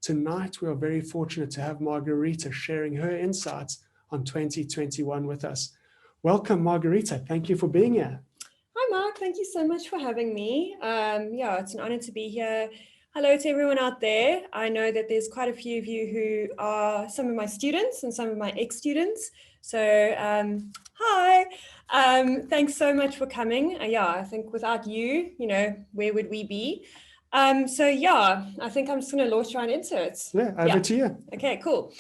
Tonight, we are very fortunate to have Margarita sharing her insights on 2021 with us. Welcome, Margarita. Thank you for being here. Hi, Mark. Thank you so much for having me. Yeah, it's an honor to be here. Hello to everyone out there. I know that there's quite a few of you who are some of my students and some of my ex-students. So hi, thanks so much for coming. Yeah, I think without you, where would we be? So yeah, I think I'm just going to launch right into it. Yeah, over to you. Okay, cool.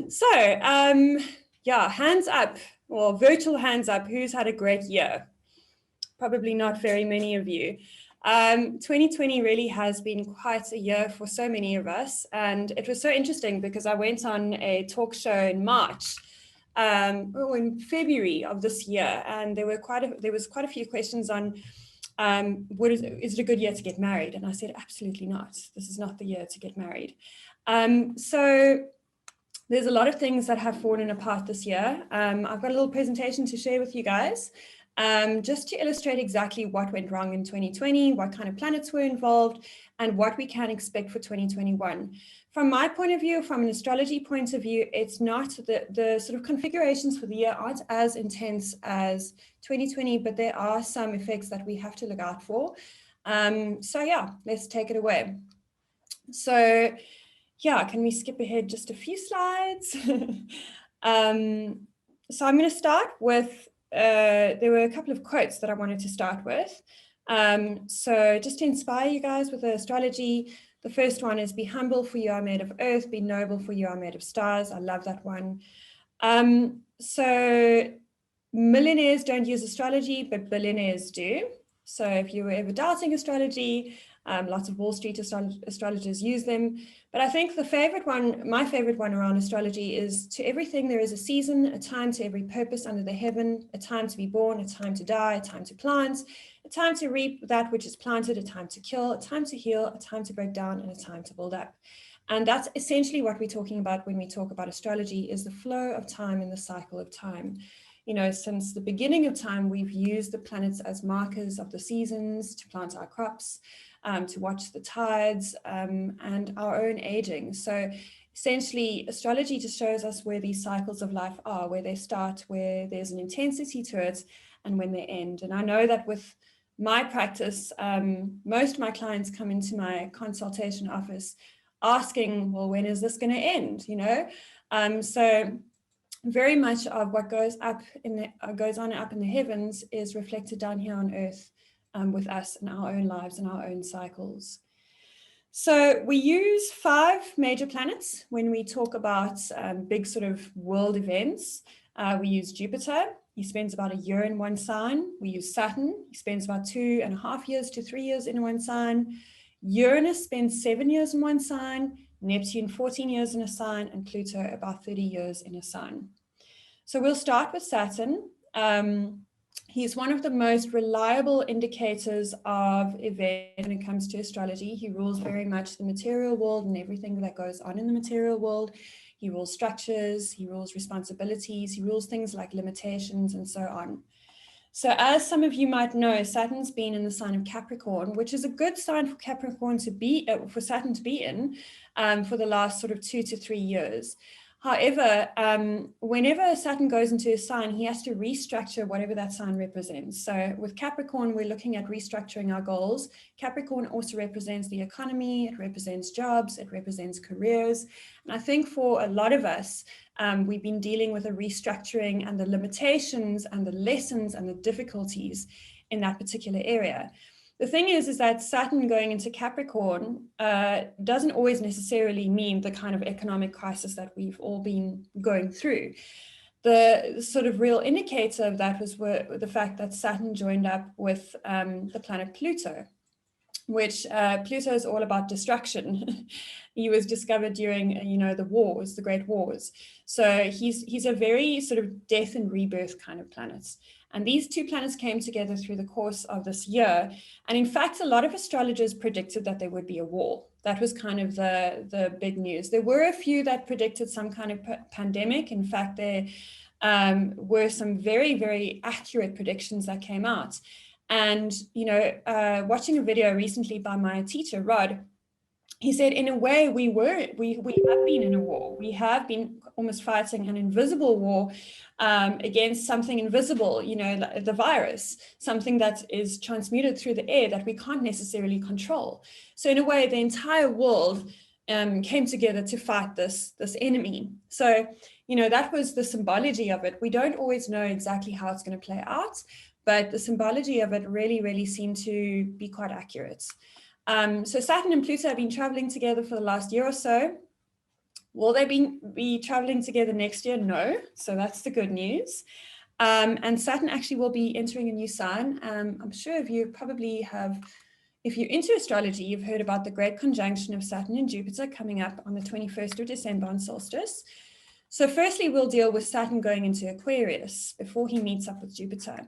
So yeah, hands up, or virtual hands up, who's had a great year? Probably not very many of you. 2020 really has been quite a year for so many of us. And it was so interesting because I went on a talk show in March, in February of this year. And there was quite a few questions on, is it a good year to get married? And I said, absolutely not. This is not the year to get married. So there's a lot of things that have fallen apart this year. I've got a little presentation to share with you guys. Just to illustrate exactly what went wrong in 2020, what kind of planets were involved, and what we can expect for 2021. From my point of view, from an astrology point of view, it's not the sort of configurations for the year aren't as intense as 2020, but there are some effects that we have to look out for. So yeah, let's take it away. So yeah, can we skip ahead just a few slides? So I'm going to start with there were a couple of quotes that I wanted to start with. So just to inspire you guys with the astrology, the first one is, be humble for you are made of earth, be noble for you are made of stars. I love that one. So millionaires don't use astrology, but billionaires do. So if you were ever doubting astrology, lots of Wall Street astrologers use them. But I think my favorite one around astrology is, to everything there is a season, a time to every purpose under the heaven, a time to be born, a time to die, a time to plant, a time to reap that which is planted, a time to kill, a time to heal, a time to break down, and a time to build up. And that's essentially what we're talking about when we talk about astrology, is the flow of time and the cycle of time. Since the beginning of time, we've used the planets as markers of the seasons to plant our crops, to watch the tides, and our own aging. So essentially, astrology just shows us where these cycles of life are, where they start, where there's an intensity to it, and when they end. And I know that with my practice, most of my clients come into my consultation office asking, well, when is this going to end? So very much of what goes on up in the heavens is reflected down here on Earth, with us in our own lives and our own cycles. So we use 5 major planets when we talk about big sort of world events. We use Jupiter. He spends about a year in one sign. We use Saturn. He spends about 2.5 years to 3 years in one sign. Uranus spends 7 years in one sign. Neptune 14 years in a sign, and Pluto about 30 years in a sign. So we'll start with Saturn. He's one of the most reliable indicators of events when it comes to astrology. He rules very much the material world and everything that goes on in the material world. He rules structures, he rules responsibilities, he rules things like limitations and so on. So as some of you might know, Saturn's been in the sign of Capricorn, which is a good sign for Capricorn to be, for Saturn to be in for the last sort of 2 to 3 years. However, whenever Saturn goes into a sign, he has to restructure whatever that sign represents. So with Capricorn, we're looking at restructuring our goals. Capricorn also represents the economy, it represents jobs, it represents careers. And I think for a lot of us, we've been dealing with a restructuring and the limitations and the lessons and the difficulties in that particular area. The thing is that Saturn going into Capricorn doesn't always necessarily mean the kind of economic crisis that we've all been going through. The sort of real indicator of that was the fact that Saturn joined up with the planet Pluto, which Pluto is all about destruction. He was discovered during, the wars, the Great Wars. So he's a very sort of death and rebirth kind of planet. And these 2 planets came together through the course of this year. And in fact, a lot of astrologers predicted that there would be a war. That was kind of the big news. There were a few that predicted some kind of pandemic. In fact, there were some very, very accurate predictions that came out. And, watching a video recently by my teacher, Rod, he said, in a way, we have been in a war. We have been almost fighting an invisible war against something invisible, you know, the virus, something that is transmuted through the air that we can't necessarily control. So in a way, the entire world came together to fight this enemy. So, you know, that was the symbology of it. We don't always know exactly how it's going to play out, but the symbology of it really, really seemed to be quite accurate. So Saturn and Pluto have been traveling together for the last year or so. Will they be traveling together next year? No. So that's the good news. And Saturn actually will be entering a new sign. I'm sure you probably have, if you're into astrology, you've heard about the great conjunction of Saturn and Jupiter coming up on the 21st of December on solstice. So firstly, we'll deal with Saturn going into Aquarius before he meets up with Jupiter.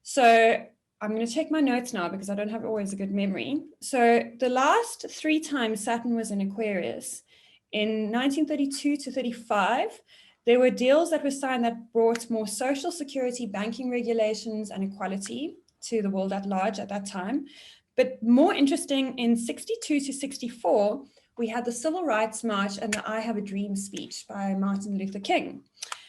So I'm going to check my notes now because I don't have always a good memory. So the last 3 times Saturn was in Aquarius, in 1932 to 35, there were deals that were signed that brought more social security, banking regulations, and equality to the world at large at that time. But more interesting, in 62 to 64, we had the Civil Rights March and the I Have a Dream speech by Martin Luther King.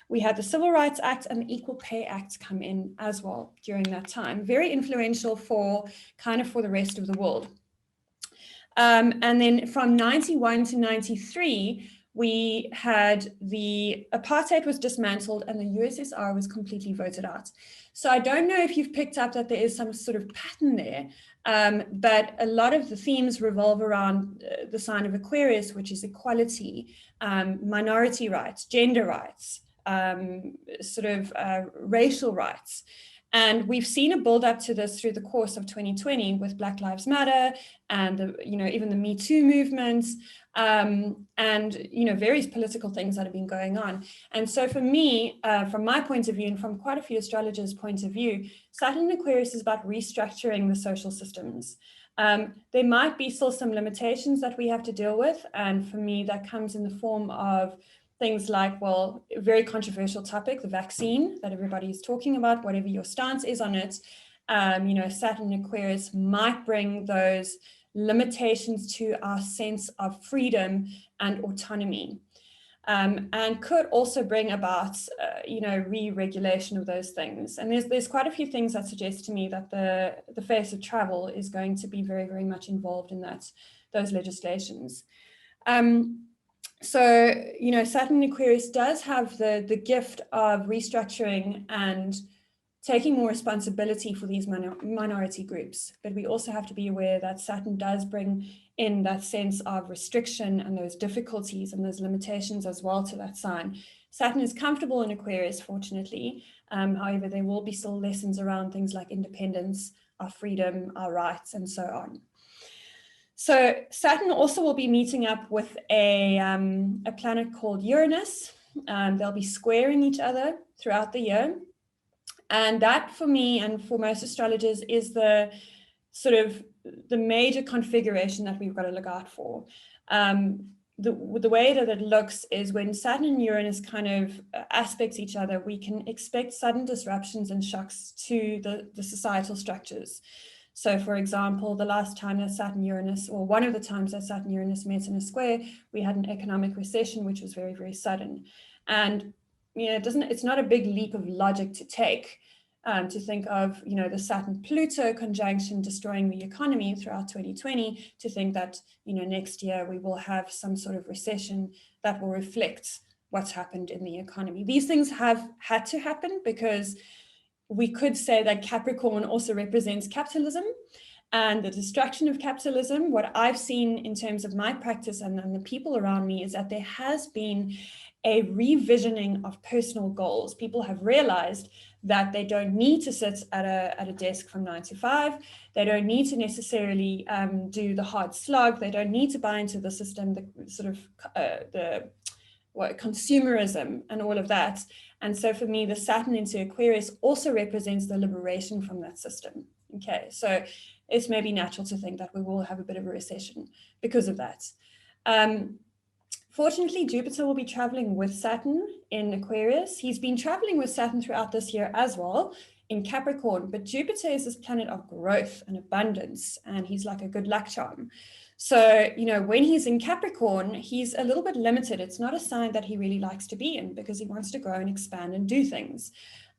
We had the Civil Rights Act and the Equal Pay Act come in as well during that time. Very influential for the rest of the world. And then from 91 to 93, we had the apartheid was dismantled and the USSR was completely voted out. So I don't know if you've picked up that there is some sort of pattern there, but a lot of the themes revolve around the sign of Aquarius, which is equality, minority rights, gender rights, racial rights. And we've seen a build up to this through the course of 2020 with Black Lives Matter and even the Me Too movements and various political things that have been going on. And so for me, from my point of view and from quite a few astrologers' point of view, Saturn in Aquarius is about restructuring the social systems. There might be still some limitations that we have to deal with. And for me, that comes in the form of things like, well, a very controversial topic, the vaccine that everybody is talking about, whatever your stance is on it. Saturn in Aquarius might bring those limitations to our sense of freedom and autonomy, and could also bring about, re-regulation of those things. And there's quite a few things that suggest to me that the face of travel is going to be very, very much involved in those legislations. So, Saturn in Aquarius does have the gift of restructuring and taking more responsibility for these minority groups. But we also have to be aware that Saturn does bring in that sense of restriction and those difficulties and those limitations as well to that sign. Saturn is comfortable in Aquarius, fortunately. However, there will be still lessons around things like independence, our freedom, our rights, and so on. So Saturn also will be meeting up with a planet called Uranus. They'll be squaring each other throughout the year. And that, for me and for most astrologers, is the major configuration that we've got to look out for. The way that it looks is when Saturn and Uranus kind of aspects each other, we can expect sudden disruptions and shocks to the societal structures. So, for example, the last time that Saturn-Uranus, or one of the times that Saturn-Uranus met in a square, we had an economic recession, which was very, very sudden. And it's not a big leap of logic to take to think of the Saturn-Pluto conjunction destroying the economy throughout 2020, to think that next year we will have some sort of recession that will reflect what's happened in the economy. These things have had to happen because we could say that Capricorn also represents capitalism and the destruction of capitalism. What I've seen in terms of my practice and the people around me is that there has been a revisioning of personal goals. People have realized that they don't need to sit at a desk from 9 to 5. They don't need to necessarily do the hard slog. They don't need to buy into the system, consumerism and all of that. And so for me, the Saturn into Aquarius also represents the liberation from that system. Okay, so it's maybe natural to think that we will have a bit of a recession because of that. Fortunately, Jupiter will be traveling with Saturn in Aquarius. He's been traveling with Saturn throughout this year as well in Capricorn, but Jupiter is this planet of growth and abundance, and he's like a good luck charm. So, when he's in Capricorn, he's a little bit limited. It's not a sign that he really likes to be in because he wants to grow and expand and do things.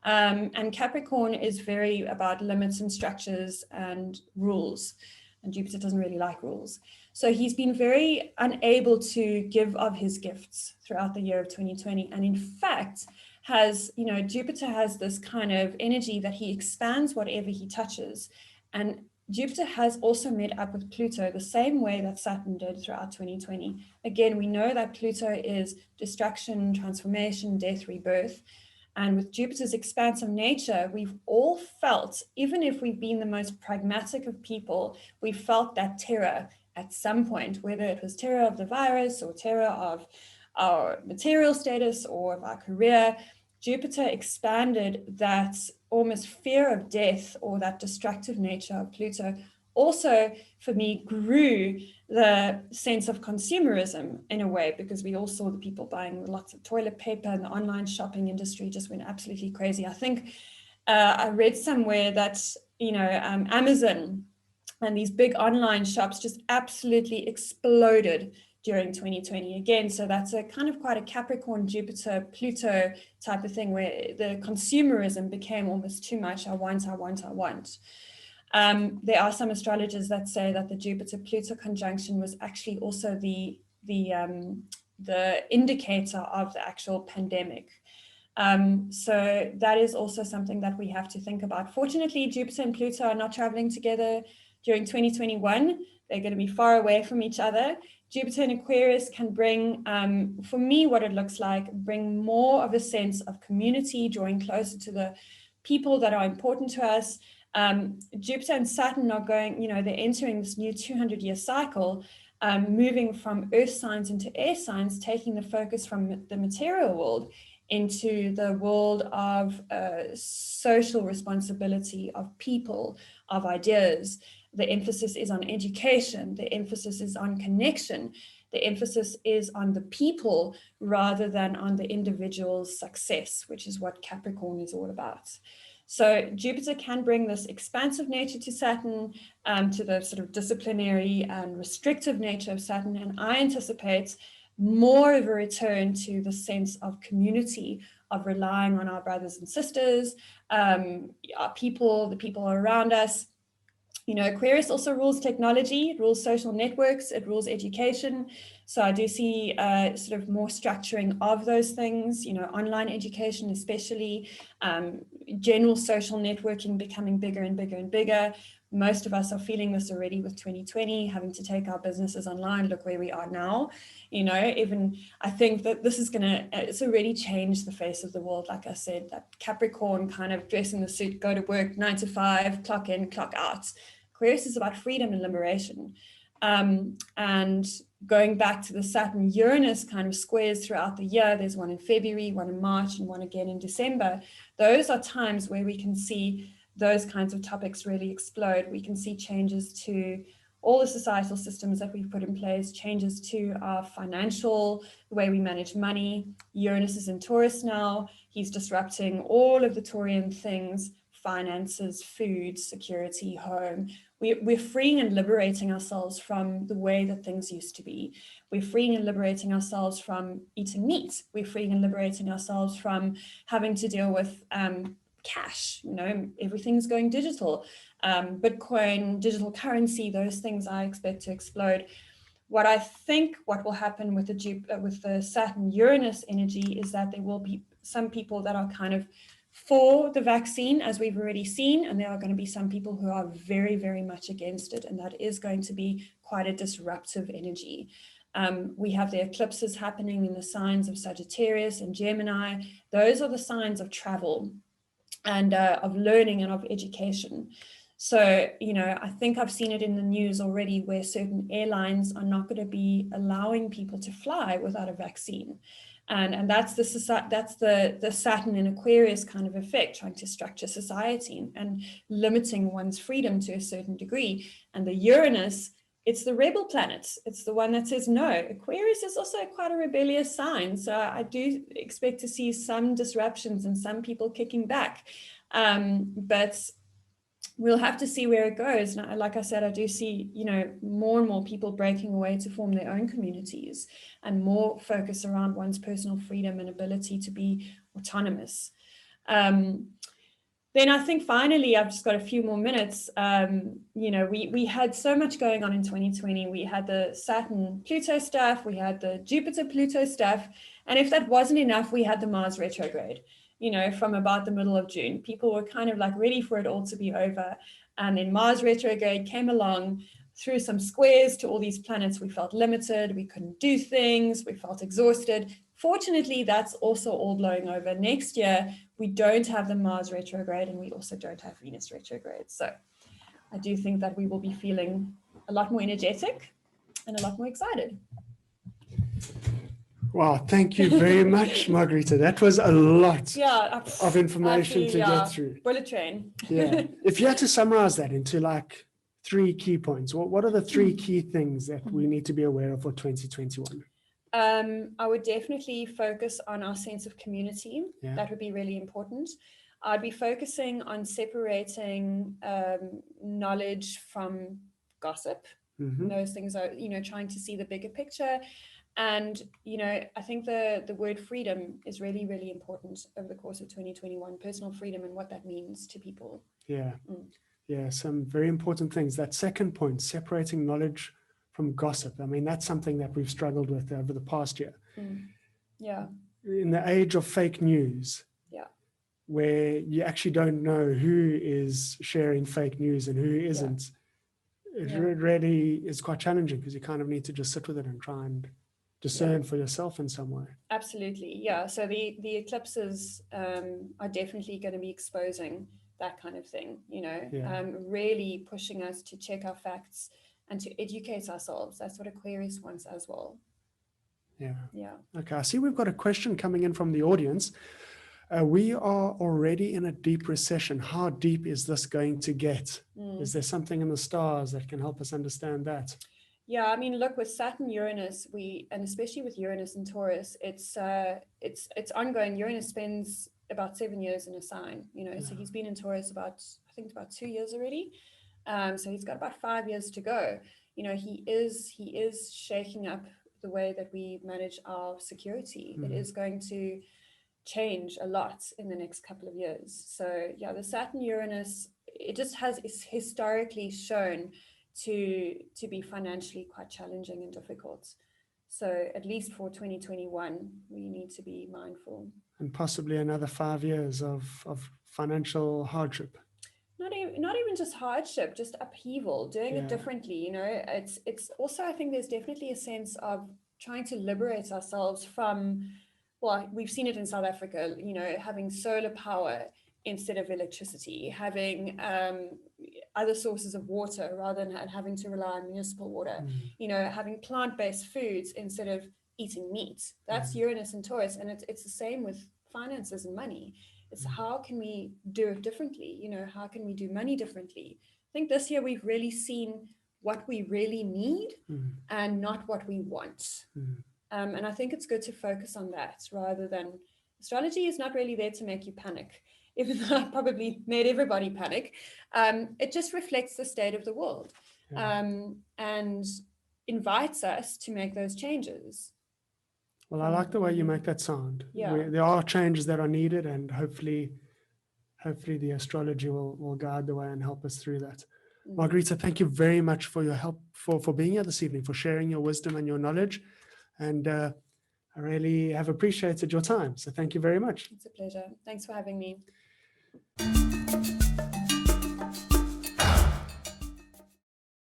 And Capricorn is very about limits and structures and rules. And Jupiter doesn't really like rules. So he's been very unable to give of his gifts throughout the year of 2020. And in fact, Jupiter has this kind of energy that he expands whatever he touches. And Jupiter has also met up with Pluto the same way that Saturn did throughout 2020. Again, we know that Pluto is destruction, transformation, death, rebirth. And with Jupiter's expansive nature, we've all felt, even if we've been the most pragmatic of people, we felt that terror at some point, whether it was terror of the virus or terror of our material status or of our career. Jupiter expanded that almost fear of death or that destructive nature of Pluto. Also, for me, grew the sense of consumerism in a way, because we all saw the people buying lots of toilet paper, and the online shopping industry just went absolutely crazy. I think I read somewhere that, Amazon and these big online shops just absolutely exploded during 2020 again. So that's a kind of quite a Capricorn, Jupiter, Pluto type of thing, where the consumerism became almost too much. I want. There are some astrologers that say that the Jupiter-Pluto conjunction was actually also the indicator of the actual pandemic. So that is also something that we have to think about. Fortunately, Jupiter and Pluto are not traveling together during 2021. They're going to be far away from each other. Jupiter in Aquarius can bring, for me, what it looks like, bring more of a sense of community, drawing closer to the people that are important to us. Jupiter and Saturn are going, they're entering this new 200-year cycle, moving from earth signs into air signs, taking the focus from the material world into the world of social responsibility, of people, of ideas. The emphasis is on education. The emphasis is on connection. The emphasis is on the people rather than on the individual's success, which is what Capricorn is all about. So Jupiter can bring this expansive nature to Saturn, to the sort of disciplinary and restrictive nature of Saturn. And I anticipate more of a return to the sense of community, of relying on our brothers and sisters, our people, the people around us. Aquarius also rules technology, it rules social networks, it rules education. So I do see sort of more structuring of those things, online education especially, general social networking becoming bigger and bigger and bigger. Most of us are feeling this already with 2020, having to take our businesses online. Look where we are now. Even I think that this is it's already changed the face of the world. Like I said, that Capricorn kind of dress in the suit, go to work 9 to 5, clock in, clock out. Aquarius is about freedom and liberation. And going back to the Saturn-Uranus kind of squares throughout the year, there's one in February, one in March, and one again in December. Those are times where we can see those kinds of topics really explode. We can see changes to all the societal systems that we've put in place, changes to our financial, the way we manage money. Uranus is in Taurus now. He's disrupting all of the Taurian things, finances, food, security, home. We're freeing and liberating ourselves from the way that things used to be. We're freeing and liberating ourselves from eating meat. We're freeing and liberating ourselves from having to deal with cash. Everything's going digital. Bitcoin, digital currency, those things I expect to explode. What I think what will happen with the Saturn-Uranus energy is that there will be some people that are kind of for the vaccine, as we've already seen, and there are going to be some people who are very, very much against it, and that is going to be quite a disruptive energy. We have the eclipses happening in the signs of Sagittarius and Gemini. Those are the signs of travel and of learning and of education. So, I think I've seen it in the news already where certain airlines are not going to be allowing people to fly without a vaccine. And that's the Saturn in Aquarius kind of effect, trying to structure society and limiting one's freedom to a certain degree. And the Uranus, it's the rebel planet. It's the one that says no. Aquarius is also quite a rebellious sign. So I do expect to see some disruptions and some people kicking back. But we'll have to see where it goes. And like I said, I do see, more and more people breaking away to form their own communities and more focus around one's personal freedom and ability to be autonomous. Then I think finally, I've just got a few more minutes. We had so much going on in 2020. We had the Saturn-Pluto stuff, we had the Jupiter-Pluto stuff. And if that wasn't enough, we had the Mars retrograde, from about the middle of June. People were kind of like ready for it all to be over. And then Mars retrograde came along, threw some squares to all these planets. We felt limited, we couldn't do things, we felt exhausted. Fortunately, that's also all blowing over. Next year, we don't have the Mars retrograde, and we also don't have Venus retrograde. So I do think that we will be feeling a lot more energetic and a lot more excited. Wow, thank you very much, Margarita. That was a lot of information to get through. Bullet train. Yeah. If you had to summarize that into like 3 key points, what are the 3 key things that we need to be aware of for 2021? I would definitely focus on our sense of community. Yeah. That would be really important. I'd be focusing on separating knowledge from gossip. Mm-hmm. Those things are, trying to see the bigger picture. And, I think the word freedom is really, really important over the course of 2021, personal freedom and what that means to people. Yeah. Yeah, some very important things. That second point, separating knowledge from gossip. I mean, that's something that we've struggled with over the past year. Yeah. In the age of fake news, where you actually don't know who is sharing fake news and who isn't, it really is quite challenging because you kind of need to just sit with it and try and discern for yourself in some way. Absolutely. Yeah. So the eclipses are definitely going to be exposing that kind of thing, really pushing us to check our facts and to educate ourselves. That's what Aquarius wants as well. Yeah. Okay. I see we've got a question coming in from the audience. We are already in a deep recession. How deep is this going to get? Is there something in the stars that can help us understand that? Yeah, I mean, look, with Saturn, Uranus, and especially with Uranus and Taurus, it's ongoing. Uranus spends about 7 years in a sign, so he's been in Taurus about 2 years already. So he's got about 5 years to go. He is shaking up the way that we manage our security. It is going to change a lot in the next couple of years. So yeah, the Saturn Uranus, it's historically shown to be financially quite challenging and difficult. So at least for 2021, we need to be mindful. And possibly another 5 years of financial hardship. Not even just hardship, just upheaval, doing it differently. It's also, I think there's definitely a sense of trying to liberate ourselves from, well, we've seen it in South Africa, having solar power instead of electricity, having other sources of water rather than having to rely on municipal water, having plant-based foods instead of eating meat. That's Uranus and Taurus, and it's the same with finances and money. It's how can we do it differently? How can we do money differently? I think this year we've really seen what we really need and not what we want. And I think it's good to focus on that rather than, astrology is not really there to make you panic, even though I probably made everybody panic. It just reflects the state of the world and invites us to make those changes. Well, I like the way you make that sound. There are changes that are needed, and hopefully the astrology will guide the way and help us through that. Margarita, thank you very much for your help, for being here this evening, for sharing your wisdom and your knowledge. And I really have appreciated your time. So thank you very much. It's a pleasure. Thanks for having me.